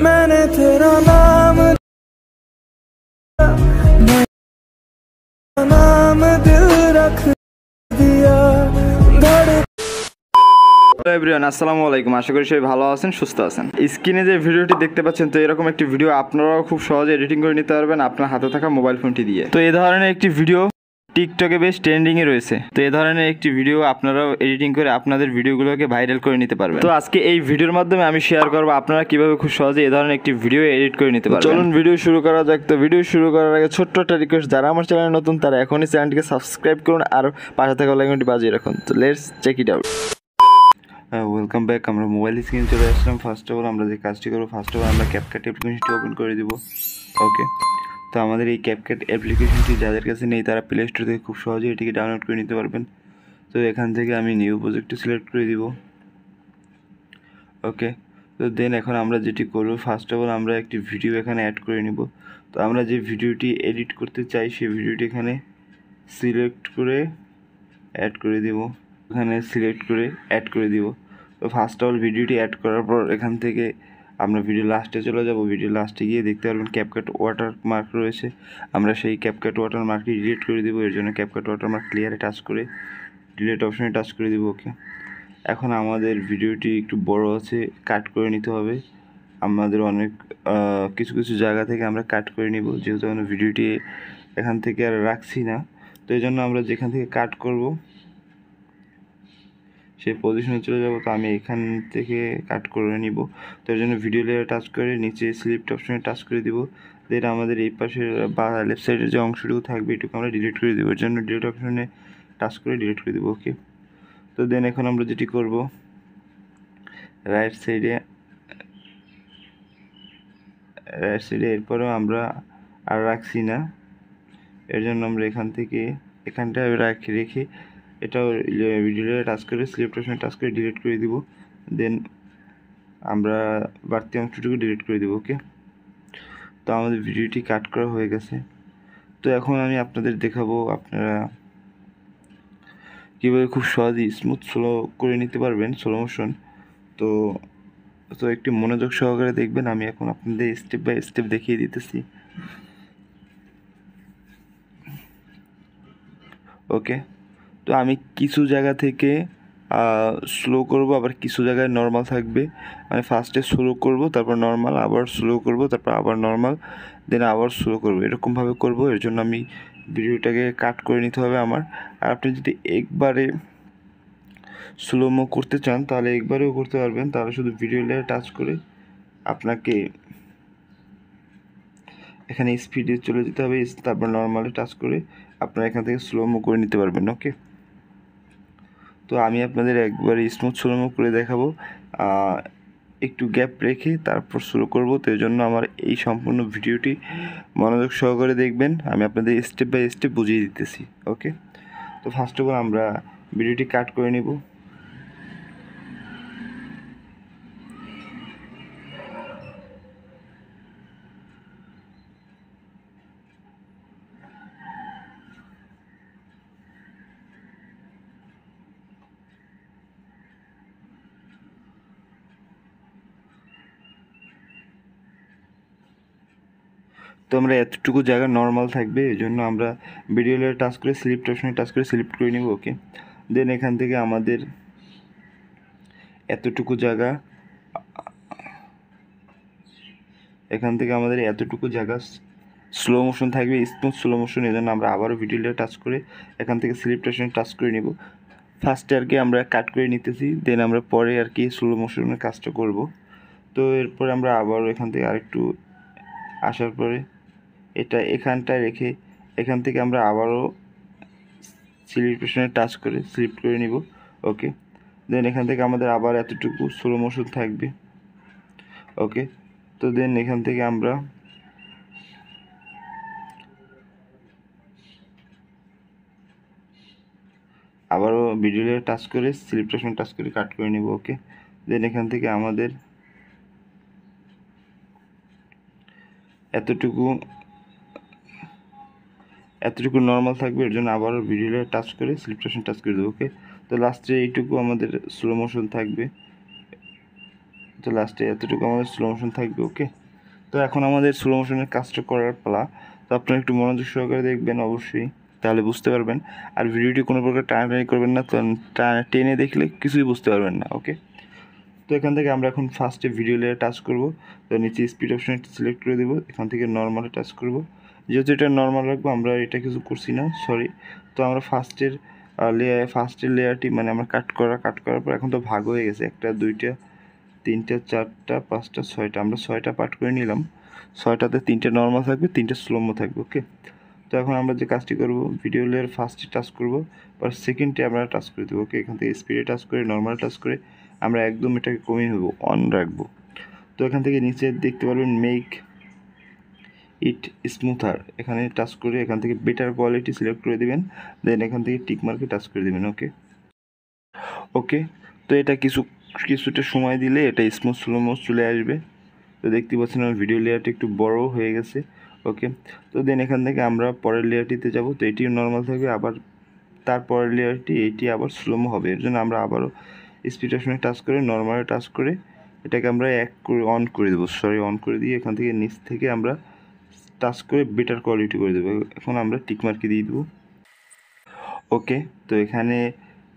मैंने तेरा नाम दिल रख दिया হ্যালো এভরিওয়ান, আসসালামু আলাইকুম। আশা করি সবাই ভালো আছেন, সুস্থ আছেন। স্ক্রিনে যে ভিডিওটি দেখতে পাচ্ছেন, তো এরকম একটি ভিডিও আপনারাও খুব সহজে এডিটিং করে নিতে পারবেন আপনার হাতে থাকা মোবাইল ফোনটি দিয়ে। তো এই ধরনের একটি ভিডিও টিকটকে বেশ ট্রেন্ডিংয়ে রয়েছে। তো এই ধরনের একটি ভিডিও আপনারাও এডিটিং করে আপনাদের ভিডিওগুলোকে ভাইরাল করে নিতে পারবেন। তো আজকে এই ভিডিওর মাধ্যমে আমি শেয়ার করবো আপনারা কিভাবে খুব সহজে এই ধরনের একটি ভিডিও এডিট করে নিতে পারবেন। চলুন ভিডিও শুরু করা যাক। তো ভিডিও শুরু করার আগে ছোট্ট একটা রিকোয়েস্ট, যারা আমার চ্যানেলে নতুন তারা এখনই চ্যানেলটিকে সাবস্ক্রাইব করুন আর পাশে থাকা বেল আইকনটি বাজিয়ে রাখুন। তো let's check it out. Welcome back. আমরা মোবাইল স্ক্রিন চলে আসলাম। ফার্স্ট অফ অল আমরা যে কাজটি করবো, ফার্স্ট অফ অল আমরা ক্যাপকাট অ্যাপ্লিকেশনটি ওপেন করে দিব। ওকে, তো আমাদের এই ক্যাপকাট অ্যাপ্লিকেশনটি যাদের কাছে নেই তারা প্লে স্টোর থেকে খুব সহজেই এটিকে ডাউনলোড করে নিতে পারবেন। তো এখান থেকে আমি নিউ প্রজেক্টটি সিলেক্ট করে দিব। ওকে, তো দেন এখন আমরা যেটি করবো, ফার্স্ট অফ অল আমরা একটি ভিডিও এখানে অ্যাড করে নিব। তো আমরা যে ভিডিওটি এডিট করতে চাই সেই ভিডিওটি এখানে সিলেক্ট করে অ্যাড করে দিব। এখানে সিলেক্ট করে অ্যাড করে দিব। তো ফার্স্ট অফ অল ভিডিওটি অ্যাড করার পর এখান থেকে আমরা ভিডিও লাস্টে চলে যাব। ভিডিও লাস্টে গিয়ে দেখতে পারবেন ক্যাপকাট ওয়াটারমার্ক রয়েছে। আমরা সেই ক্যাপকাট ওয়াটারমার্কটি ডিলিট করে দিব। এর জন্য ক্যাপকাট ওয়াটারমার্ক ক্লিয়ারে টাচ করে ডিলিট অপশনে টাচ করে দিব। ওকে, এখন আমাদের ভিডিওটি একটু বড় আছে, কাট করে নিতে হবে। আমাদের অনেক কিছু কিছু জায়গা থেকে আমরা কাট করে নিব, যেহেতু আমরা ভিডিওটি এখান থেকে আর রাখছি না। তো এই জন্য আমরা যেখান থেকে কাট করব সেই পজিশনে চলে যাব। তো আমি এখান থেকে কাট করে নিব। তো এর জন্য ভিডিও লেয়ার টাচ করে নিচে স্লিপ্ট অপশনে টাচ করে দিব। দেন আমাদের এই পাশের বা লেফট সাইডের যে অংশটুকু থাকবে এটুকু আমরা ডিলিট করে দেবো। এর জন্য ডিলিট অপশনে টাচ করে ডিলিট করে দেবো। ওকে, তো দেন এখন আমরা যেটি করব, রাইট সাইডে এরপরেও আমরা আর রাখছি না। এর জন্য আমরা এখান থেকে এখানটায় রেখে এটাও ভিডিওটা টাচ করে সিলেক্ট অপশনে টাচ করে ডিলিট করে দিব। দেন আমরা বাড়তি অংশটুকু ডিলিট করে দিব। ওকে, তো আমাদের ভিডিওটি কাট করা হয়ে গেছে। তো এখন আমি আপনাদের দেখাবো আপনারা কীভাবে খুব সহজেই স্মুথ স্লো করে নিতে পারবেন, স্লো মোশন। তো একটি মনোযোগ সহকারে দেখবেন। আমি এখন আপনাদের স্টেপ বাই স্টেপ দেখিয়ে দিতেছি। ওকে, তো আমি কিছু জায়গা থেকে স্লো করব, আবার কিছু জায়গায় নর্মাল থাকবে। মানে ফার্স্টে স্লো করব, তারপর নর্মাল, আবার স্লো করব, তারপর আবার নর্মাল, দেন আবার স্লো করব, এরকমভাবে করব। এর জন্য আমি ভিডিওটাকে কাট করে নিতে হবে আমার। আর আপনি যদি একবারে স্লোমো করতে চান তাহলে একবারেও করতে পারবেন। তাহলে শুধু ভিডিও লেয়ার টাচ করে আপনাকে এখানে স্পিডে চলে যেতে হবে, তারপর নর্মালে টাচ করে আপনারা এখান থেকে স্লোমো করে নিতে পারবেন। ওকে, তো আমি আপনাদের একবারে স্মুথ স্লোমো করে দেখাবো, একটু গ্যাপ রেখে তারপর শুরু করব। তো এই জন্য আমার এই সম্পূর্ণ ভিডিওটি মনোযোগ সহকারে দেখবেন। আমি আপনাদের স্টেপ বাই স্টেপ বুঝিয়ে দিতেছি। ওকে, তো ফার্স্ট অফ অল আমরা ভিডিওটি কাট করে নিব। তো আমরা এতটুকু জায়গা নর্মাল থাকবে, এই জন্য আমরা ভিডিও লেয়ার টাচ করে সিলেক্ট অপশনে টাচ করে সিলেক্ট করে নিব। ওকে, দেন এখান থেকে আমাদের এতটুকু জায়গা স্লো মোশন থাকবে, স্মুথ স্লো মোশন। এই জন্য আমরা আবারও ভিডিও লেয়ার টাচ করে এখান থেকে সিলেক্ট অপশনে টাচ করে নিব। ফার্স্টে আর কি আমরা কাট করে নিতেছি, দেন আমরা পরে আর কি স্লো মোশনের কাজটা করব। তো এরপরে আমরা আবারও এখান থেকে আরেকটু আসার পরে এটা এখানটায় রেখে এখান থেকে আমরা আবারও সিলেক্ট অপশনে টাচ করে সিলেক্ট করে নিব। ওকে, দেন এখান থেকে আমাদের আবার এতটুকু স্লো মোশন থাকবে। ওকে, তো দেন এখান থেকে আমরা আবারও ভিডিও লেয়ার টাচ করে সিলেক্ট অপশনে টাচ করে কাট করে নিব। ওকে, দেন এখান থেকে আমাদের এতটুকু নর্মাল থাকবে। এর জন্য আবারও ভিডিও লেয়ার টাচ করে সিলেক্ট অপশন টাচ করে দেবো। ওকে, তো লাস্টে এইটুকু আমাদের স্লো মোশন থাকবে। তো তো লাস্টে এতটুকু আমাদের স্লো মোশন থাকবে। ওকে, তো এখন আমাদের স্লো মোশনের কাজটা করার পালা। তো আপনারা একটু মনোযোগ সহকারে দেখবেন অবশ্যই, তাহলে বুঝতে পারবেন। আর ভিডিওটি কোনো প্রকার টানাটানি করবেন না, তো টেনে দেখলে কিছুই বুঝতে পারবেন না। ওকে, তো এখান থেকে আমরা এখন ফার্স্টে ভিডিও লেয়ার টাচ করব। তো নিচে স্পিড অপশন সিলেক্ট করে দেবো, এখান থেকে নর্মালে টাচ করব। যেহেতু এটা নর্মাল রাখবো, আমরা এটা কিছু করছি না, সরি। তো আমরা ফার্স্টের লেয়ারটি মানে আমরা কাট করার পর এখন তো ভাগ হয়ে গেছে, 1 2 3 4 5 6টা, আমরা 6টা পার্ট করে নিলাম। 6টাতে 3টে নর্মাল থাকবে, 3টে স্লোমো থাকবে। ওকে, তো এখন আমরা যে কাজটি করব, ভিডিও লেয়ার ফার্স্টে টাচ করব, পর সেকেন্ডে আমরা টাচ করে দেবো। ওকে, এখান থেকে স্পিডে টাচ করে নর্মাল টাচ করে আমরা একদম এটাকে কমিয়ে নেব, অন রাখবো। তো এখান থেকে নিচে দেখতে পারবেন মেক ইট স্মুথার, এখানে টাচ করে এখান থেকে বেটার কোয়ালিটি সিলেক্ট করে দেবেন, দেন এখান থেকে টিক মার্কে টাচ করে দেবেন। ওকে, তো এটা কিছুটা সময় দিলে এটা স্লোমো চলে আসবে। তো দেখতে পাচ্ছেন আমার ভিডিও লেয়ারটা একটু বড় হয়ে গেছে। ওকে, তো দেন এখান থেকে আমরা পরের লেয়ারটিতে যাব। তো এটিও নর্মাল থাকবে, আবার তারপরের লেয়ারটি এটি আবার স্লোমো হবে। এর জন্য আমরা আবারও স্পিড অপশনে টাচ করে নর্মালে টাচ করে এটাকে আমরা অন করে দেবো, অন করে দিয়ে এখান থেকে নিচ থেকে আমরা টাচ করে বেটার কোয়ালিটি করে দেবো। এখন আমরা টিক মার্কে দিয়ে দেবো। ওকে, তো এখানে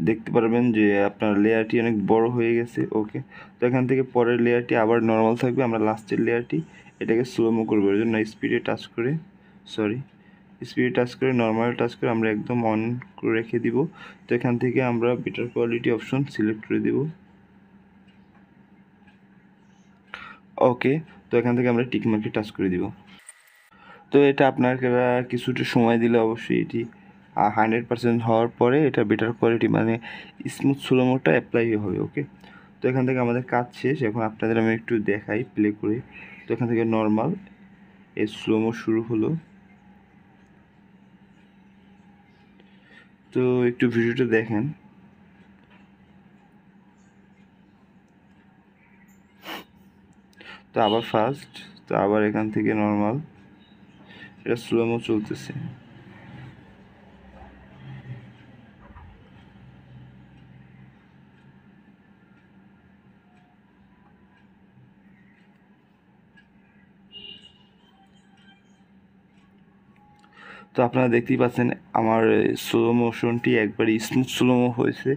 দেখতে পারবেন যে আপনার লেয়ারটি অনেক বড় হয়ে গেছে। ওকে, তো এখান থেকে পরের লেয়ারটি আবার নর্মাল থাকবে, আমরা লাস্টের লেয়ারটি এটাকে স্লোমো করবো। এর জন্য স্পিডে টাচ করে নর্মাল টাচ করে আমরা একদম অন করে রেখে দিব। তো এখান থেকে আমরা বেটার কোয়ালিটি অপশন সিলেক্ট করে দিব। ওকে, তো এখান থেকে আমরা টিক মার্কে টাচ করে দিব। তো এটা আপনারা কিছুটা সময় দিলে অবশ্যই এটি 100% হওয়ার পরে এটা বেটার কোয়ালিটি মানে স্মুথ স্লোমোটা অ্যাপ্লাই হবে। ওকে, তো এখান থেকে আমাদের কাজ শেষ। এখন আপনাদের আমি একটু দেখাই প্লে করে। তো এখান থেকে নর্মাল এই স্লোমো শুরু হলো। তো একটু ভিডিওটা দেখেন। তো আবার ফার্স্ট, তো আবার এখান থেকে নর্মাল, এটা স্লোমো চলতেছে। তো আপনারা দেখতেই পাচ্ছেন আমার স্লো মোশনটি একবারই স্মুথ স্লোমো হয়েছে।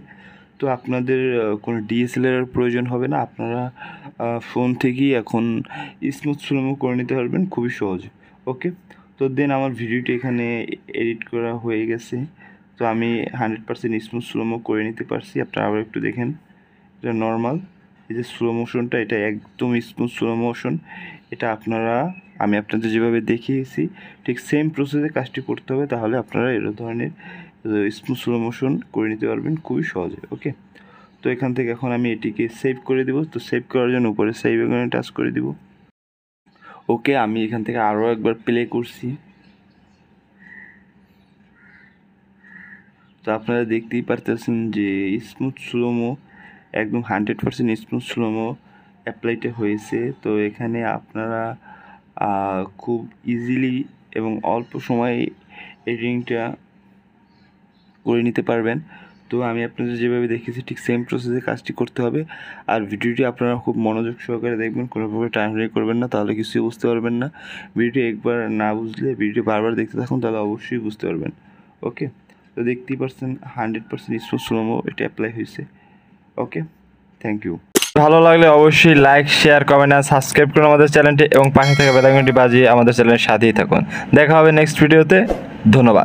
তো আপনাদের কোনো ডিএসএলআর প্রয়োজন হবে না, আপনারা ফোন থেকেই এখন স্মুথ স্লোমো করে নিতে পারবেন খুবই সহজে। ওকে, তো দেন আমার ভিডিওটি এখানে এডিট করা হয়ে গেছে। তো আমি 100% স্মুথ স্লোমো করে নিতে পারছি। আপনারা আবার একটু দেখেন, এটা নর্মাল, এই যে স্লো মোশনটা এটা একদম স্মুথ স্লো মোশন। এটা আমি আপনাদের যেভাবে দেখিয়েছি ঠিক সেম প্রসেসে কাজটি করতে হবে, তাহলে আপনারা এরকম ধরনের স্মুথ স্লো মোশন করে নিতে পারবেন খুবই সহজে। ওকে, তো এখান থেকে এখন আমি এটিকে সেভ করে দেব। তো সেভ করার জন্য উপরে সেভ এখানে টাচ করে দিব। ওকে, আমি এখান থেকে আরও একবার প্লে করছি। তো আপনারা দেখতেই পারতেছেন যে স্মুথ স্লোমো একদম 100% স্মুথ স্লোমো অ্যাপ্লাইটা হয়েছে। তো এখানে আপনারা খুব ইজিলি এবং অল্প সময়ে এডিটিংটা করে নিতে পারবেন। তো আমি আপনাদের যেভাবে দেখেছি ঠিক সেম প্রসেসে কাজটি করতে হবে। আর ভিডিওটি আপনারা খুব মনোযোগ সহকারে দেখবেন, কোনো প্রকার টাইম করবেন না, তাহলে কিছুই বুঝতে পারবেন না। ভিডিওটি একবার না বুঝলে ভিডিওটি বারবার দেখতে থাকুন, তাহলে অবশ্যই বুঝতে পারবেন। ওকে, তো দেখতেই পাচ্ছেন 100% স্মুথ স্লোমো এটা অ্যাপ্লাই হয়েছে। ওকে, থ্যাংক ইউ। ভালো লাগলে অবশ্যই লাইক, শেয়ার, কমেন্ট আর সাবস্ক্রাইব করুন আমাদের চ্যানেলটি এবং পাশে থাকা বেল আইকনটি বাজিয়ে আমাদের চ্যানেলের সাথেই থাকুন। দেখা হবে নেক্সট ভিডিওতে। ধন্যবাদ।